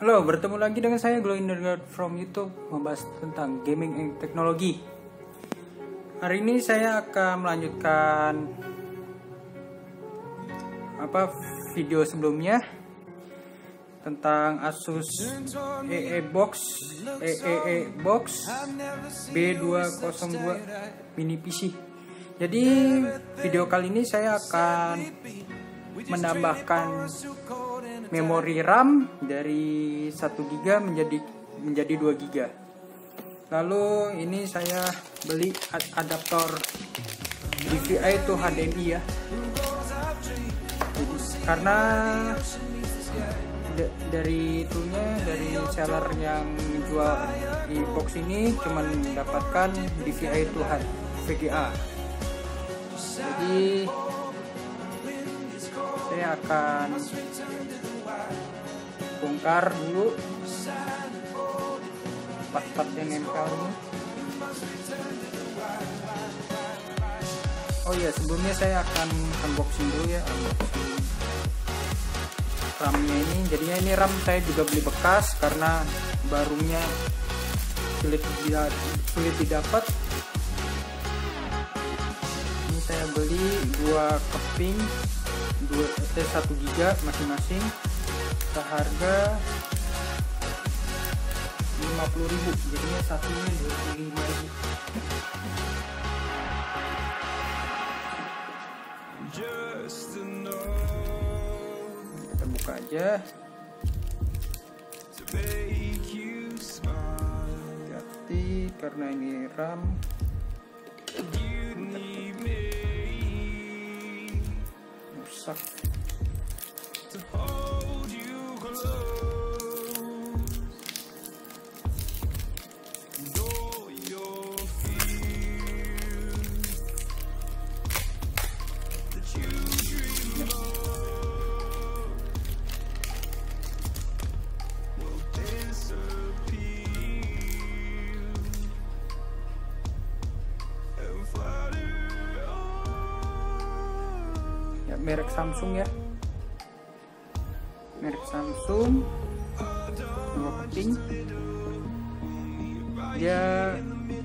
Halo, bertemu lagi dengan saya Glowing Nerd from YouTube, membahas tentang gaming and teknologi. Hari ini saya akan melanjutkan video sebelumnya tentang Asus EEBox B202 mini PC. Jadi video kali ini saya akan menambahkan memori RAM dari 1 GB menjadi 2 GB. Lalu ini saya beli adaptor DVI to HDMI ya. Karena dari seller yang menjual e-box ini cuma mendapatkan DVI to VGA. Jadi saya akan bongkar dulu part-part yang nempel ini. Oh iya, sebelumnya saya akan unboxing dulu ya, RAM-nya ini. Jadinya ini RAM saya juga beli bekas karena barunya sulit didapat. Ini saya beli 2 keping 1 GB masing-masing seharga 50.000, jadinya satunya 25.000. Kita buka aja. Hati-hati karena ini RAM. Rusak. Merek Samsung ya, merek Samsung, 2 keping. Dia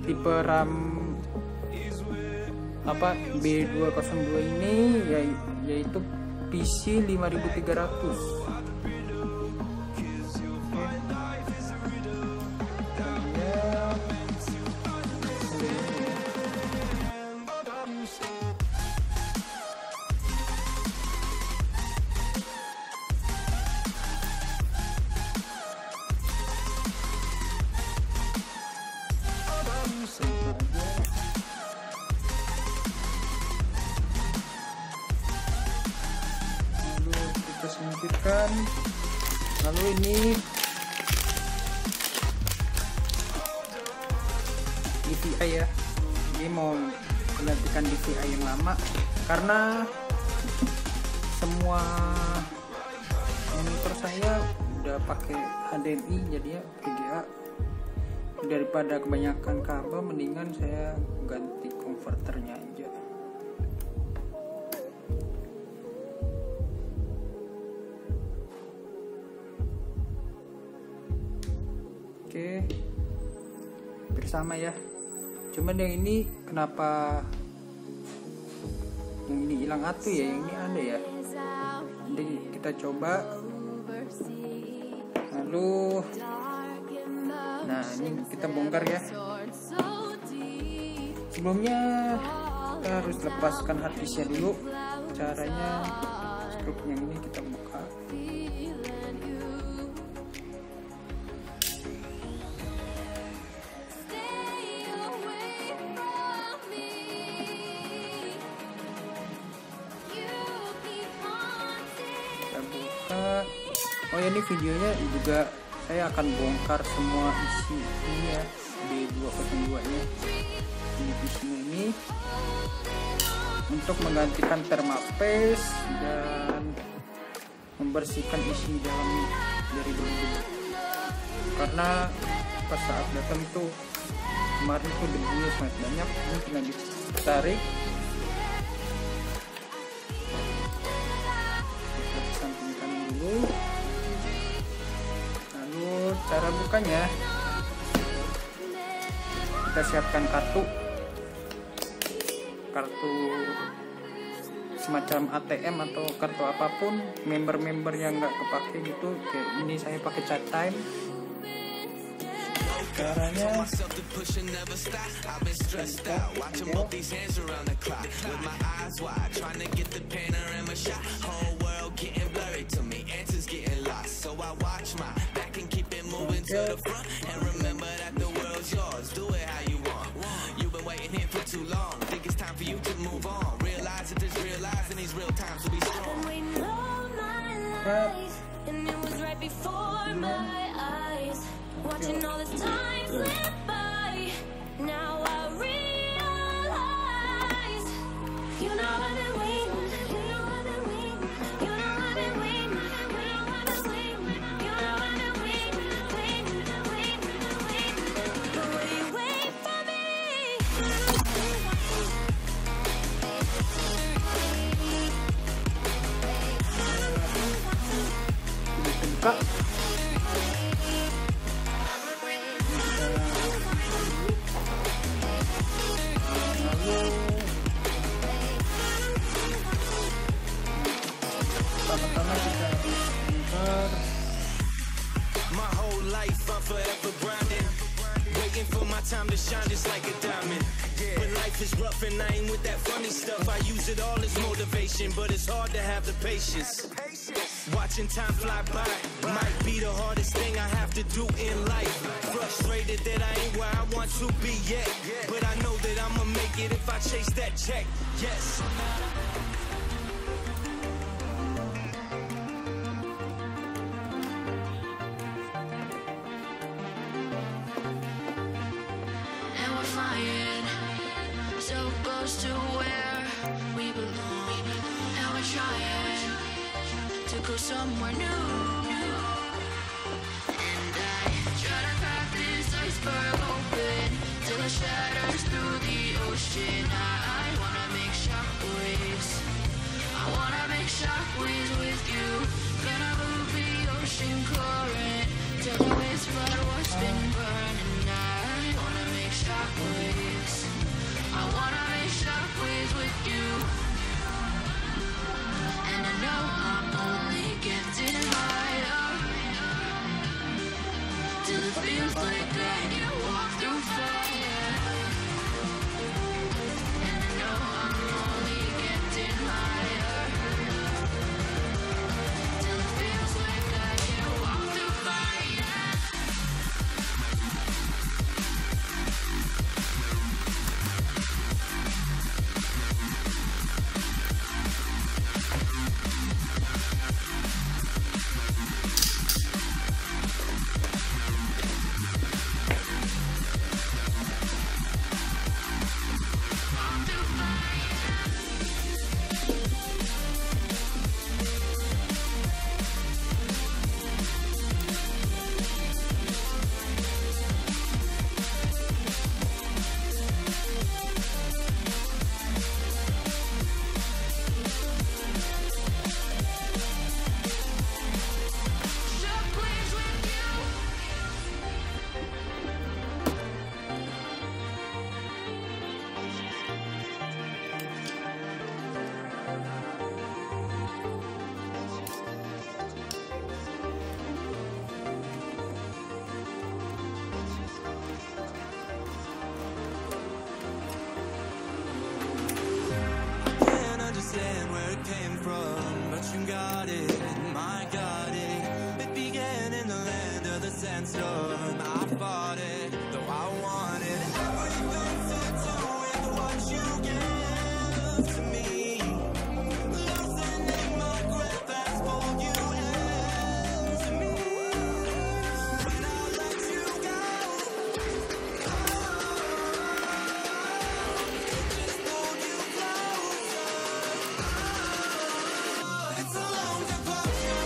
tipe RAM B202 ini yaitu PC 5300. Singkirkan. Lalu ini DVI ya, ini mau menggantikan DVI yang lama karena semua monitor saya udah pakai HDMI, jadi ya VGA. Daripada kebanyakan kabel, mendingan saya ganti konverternya aja. Oke, bersama ya. Cuman yang ini kenapa yang ini hilang atu ya, yang ini ada ya. Jadi kita coba. Lalu nah ini kita bongkar ya. Sebelumnya kita harus lepaskan harddisknya dulu. Caranya struk yang ini kita buka. Oh ya, ini videonya juga saya akan bongkar semua isi ini ya, B202 nya di PC-nya ini untuk menggantikan thermapaste dan membersihkan isi dalam dari debu, karena pas saat datang tuh kemarin tuh debunya sangat banyak. Ini tinggal ditarik, sampingkan dulu. Cara bukanya, kita siapkan kartu semacam ATM atau kartu apapun, member-member yang nggak kepake gitu. Kayak ini saya pakai chat time. Caranya watching all this time slip by. Now I realize, you know I've been waiting, you know I've been waiting, you know I've been waiting, you know I've been waiting, you know I've been waiting, the way you wait for me. buka. My whole life I'm forever grinding, waiting for my time to shine just like a diamond. But life is rough and I ain't with that funny stuff. I use it all as motivation, but it's hard to have the patience. Watching time fly by might be the hardest thing I have to do in life. Frustrated that I ain't where I want to be yet, but I know that I'ma make it if I chase that check. Yes. And we're flying so close to where we belong, and we're trying to go somewhere new. And I try to crack this iceberg open till it shatters through the ocean. I wanna make shockwaves, I wanna make shockwaves with you. Gonna move the ocean current till the waves flood what's been burning. I wanna make shockwaves, I wanna make shockwaves with you. And I know I'm only getting higher, till it feels like I can walk through fire. And I know I'm only getting higher, till it feels like I can walk through fire. Shockwaves with you. Can't understand where it came from, but you got it, I got it. It began in the land of the sandstorm. I fought it, though I wanted everything to do with what you give to me. Loosening my grip as for you and to me. When I let you go, just hold you closer. It's a long departure.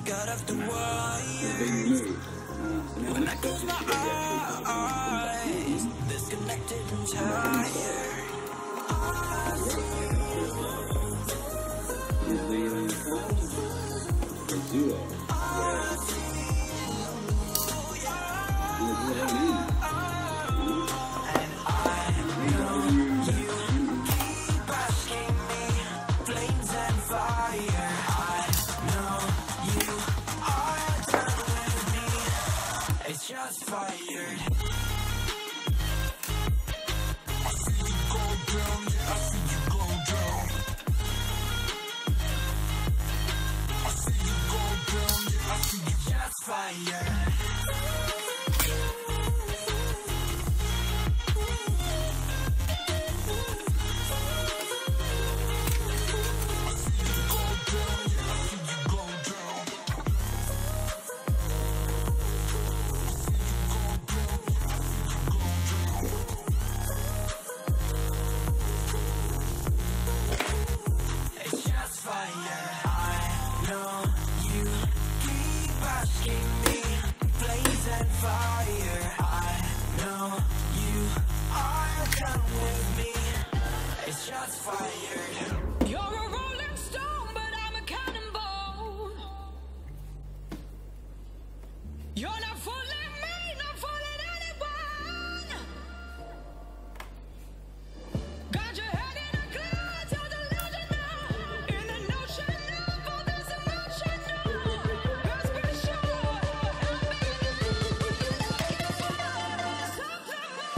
got off the wire. It's been removed. So now When I close my eyes, disconnected and tired. is leaving a duo. Flames and fire. I know you are done with me. It's just fired. I see you go down, yeah, I see you go down. I see you go down, yeah, I see you just fired. You're a rolling stone, but I'm a cannonball. You're not fooling me, not fooling anyone. Got your head in a cloud, you're delusional. In an ocean of all this emotion, best be sure I'm begging you, looking for something more.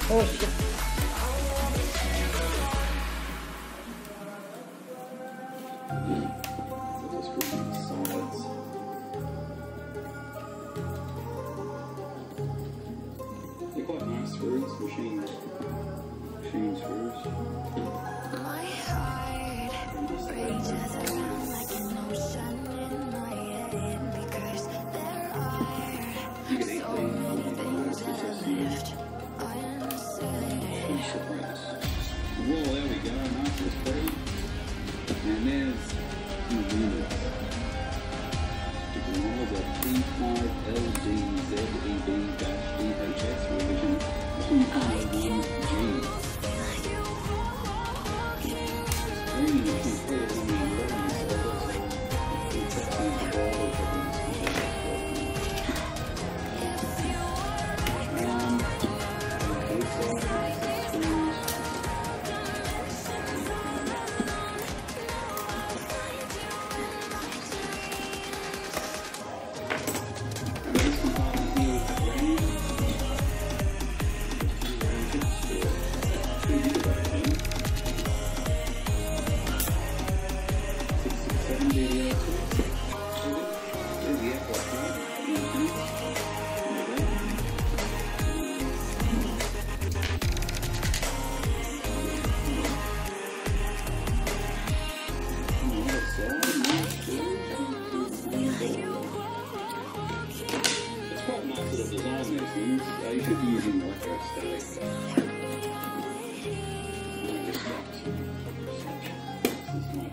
Oh shit. They're quite nice screws, machine screws. My heart rages around like an ocean in my head because there are so many things that I left unsaid. Whoa, there we go, nice and free. And there's the units. The models are P5LDZEB-DHX revision 2.1G.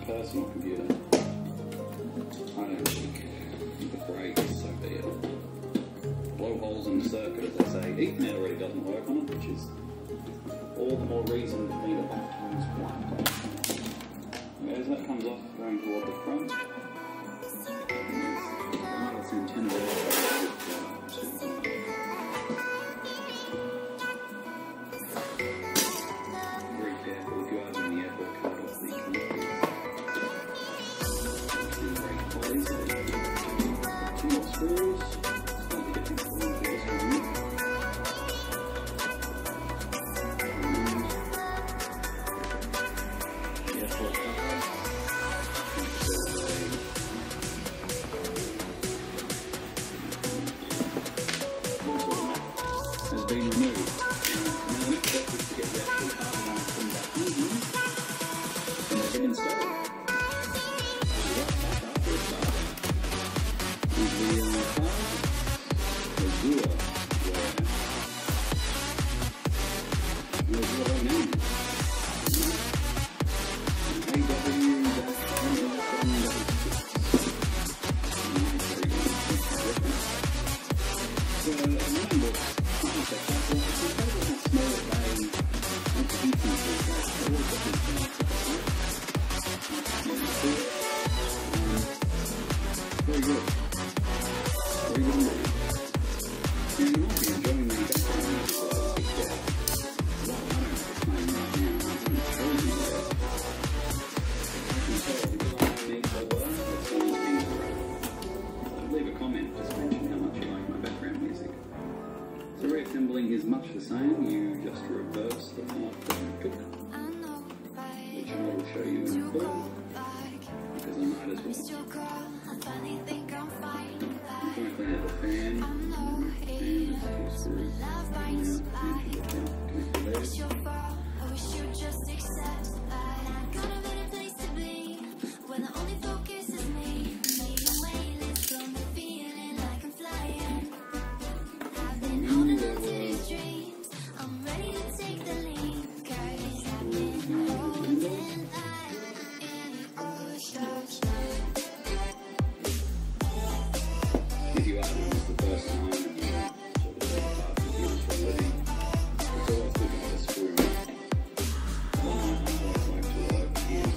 Personal computer. I don't think the break is so bad. Blow holes in the circuit, as they say. Ethernet already doesn't work on it, which is all the more reason for me to baptize one. As that comes off, going toward the front. It's antenna. Very careful if you are in the airport card off the country. Two more screws. Slightly different form for this one. Yes, what has been removed. Now the next step is to get the actual carbon out from that engine and then get installed. Very good. Very good indeed. And you might be enjoying the background music while I speak there. Well, I don't have a time right now. I haven't told you yet. I can tell because I need to that someone's being great. So leave a comment just mention how much you like my background music. So reassembling is much the same. You just reverse the part that you took, which I will show you in full. Because I might as well. Currently have a fan, and it's two screws, if you are doing this the first time and you sort of start computers for a living, it's always good to have a screw in. One I always like to work is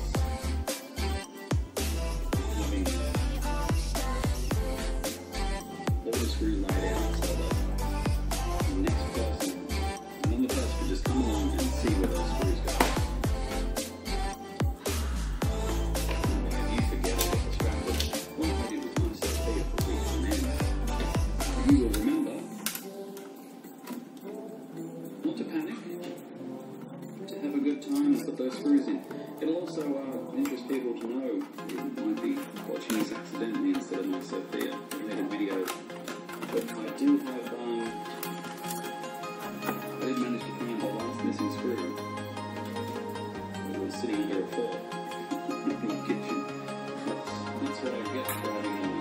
having all the screws laid out so that the next person, another person can just come along and see where those screws go. If you forget to get the strap, well, I did with my Sophia for weeks on end. You will remember not to panic, to have a good time and put those screws in. It'll also interest people to know you might be watching this accidentally instead of my Sophia related video. But I do have, I did manage to find the last missing screw. It was sitting under a fork in the kitchen. That's what I get driving on.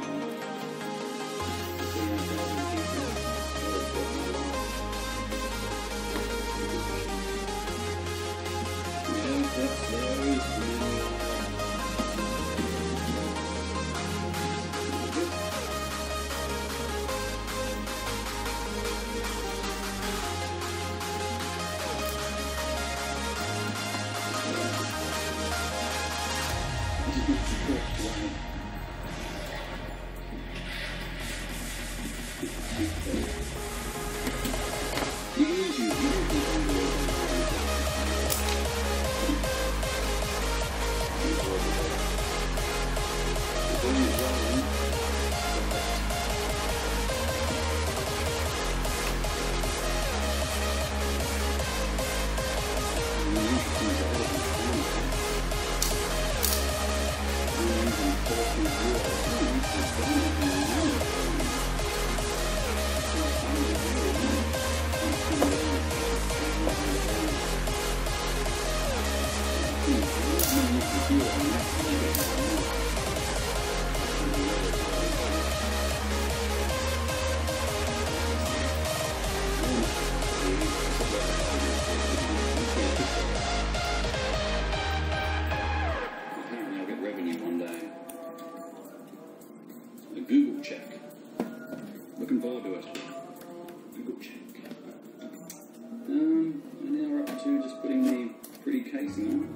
easy on.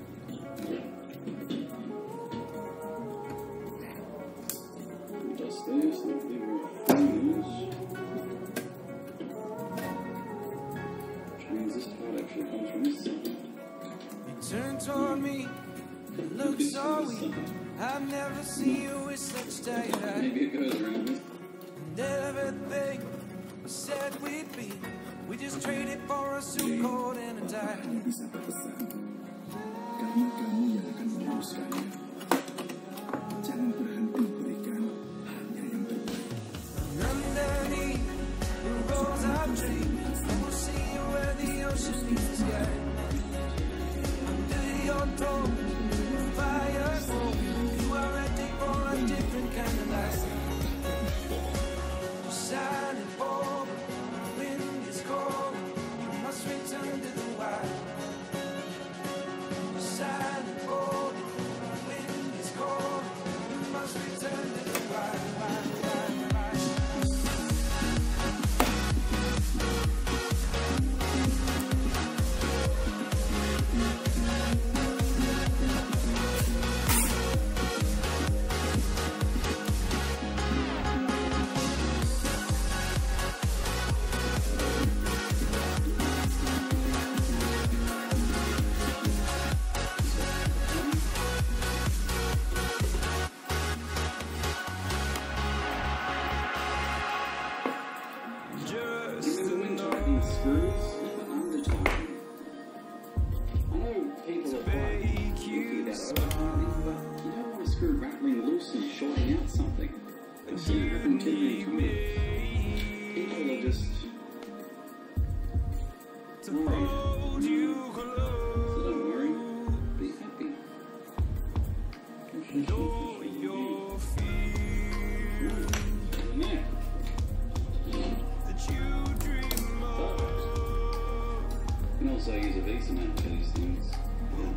Just this, and give her a finish. Which means this part actually comes from this side. Turn toward me, look so weak. I've never seen you with such tight eyes. Maybe it goes around this. And everything we said we'd be, we just traded for a suit coat and a tie. Bisa berpesan, karena kamu yang akan meneruskannya. Jangan berhenti berikan hanya yang terbaik. Underneath the rose I dream, and we'll see you where the ocean meets the sky. Under your door, fire glow. You are ready for a different kind of life. Shining forward, wind is cold. You must return to the wild. Shining forward, wind is cold. You must return to the wild. Screws, but under time. I know people are quite looking at that overtiming, but you don't want a screw rattling loose and shorting out something. I've seen it happen too many times. People are just worried. So don't worry, be happy. Yeah. You can also use a Visa mat for these things. I'm not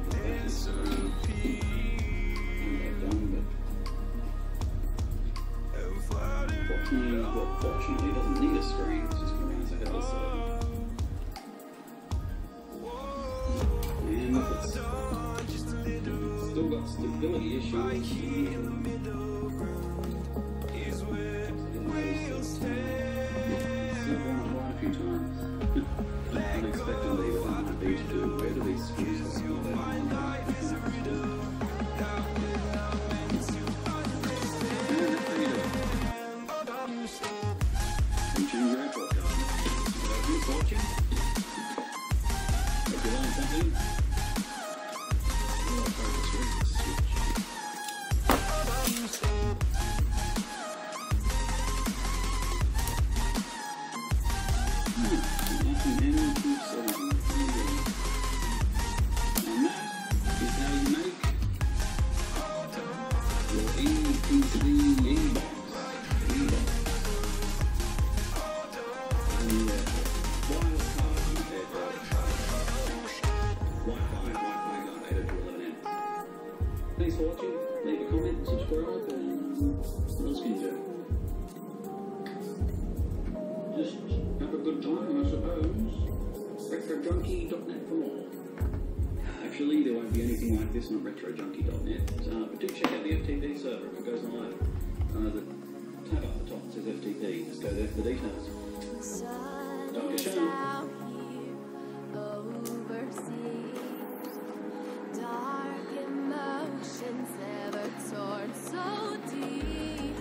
done, but fortunately it doesn't need a screen, it's just going to the other side. And it's still got stability issues. Quite a few times. Unexpectedly, what I'm going to do, where do these screws go? Reaching your airport card. Thanks for watching. Hope you learned something. Thanks for watching. Leave a comment, subscribe, and what else can you do? Just have a good time, I suppose. RetroJunkie.net for more. Actually, there won't be anything like this on RetroJunkie.net, but do check out the FTP server if it goes live. The tab up the top says FTP. Just go there for the details. Dr. Sean. Never torn so deep,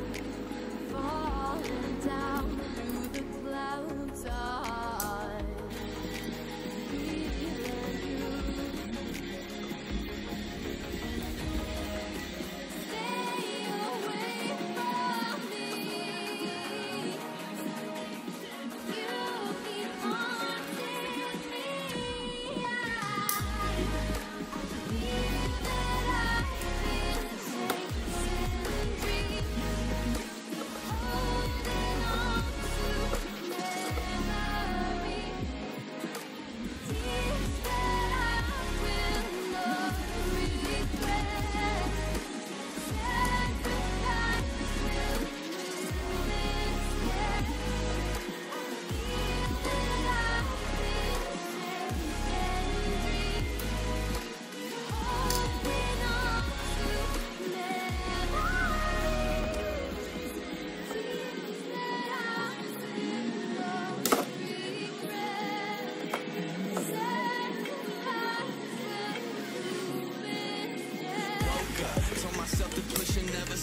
falling down through the clouds. I'm feeling you. Stay away from me. You keep on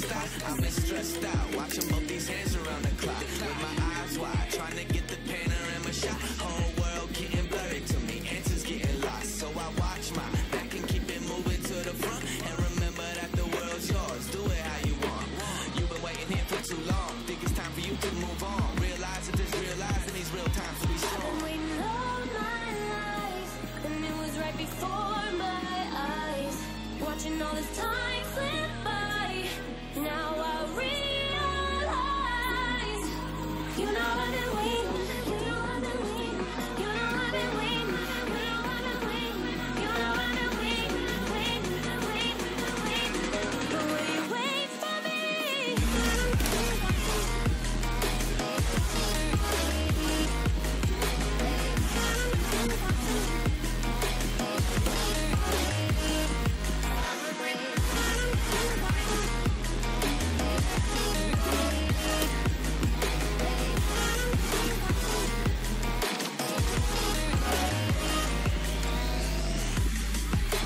stop. I've been stressed out, watching both these hands around the clock. With my eyes wide, trying to get the panorama shot. Whole world getting blurry to me, answers getting lost. So I watch my back and keep it moving to the front. And remember that the world's yours, do it how you want. You've been waiting here for too long, think it's time for you to move on. Realize that there's real life in these real times to be strong. I've been waiting all my life, and it was right before my eyes. Watching all this time slip by, now I realize. You know I've been waiting, you know I've been waiting, you know I've been waiting, you know I've been waiting, you know I've been waiting, waiting. But will you wait for me?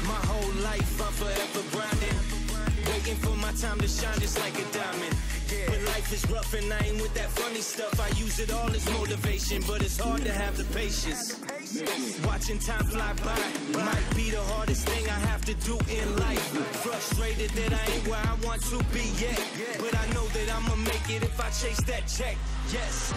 My whole life I'm forever grinding, waiting for my time to shine just like a diamond. When life is rough and I ain't with that funny stuff, I use it all as motivation, but it's hard to have the patience. Watching time fly by might be the hardest thing I have to do in life. Frustrated that I ain't where I want to be yet, but I know that I'ma make it if I chase that check. Yes.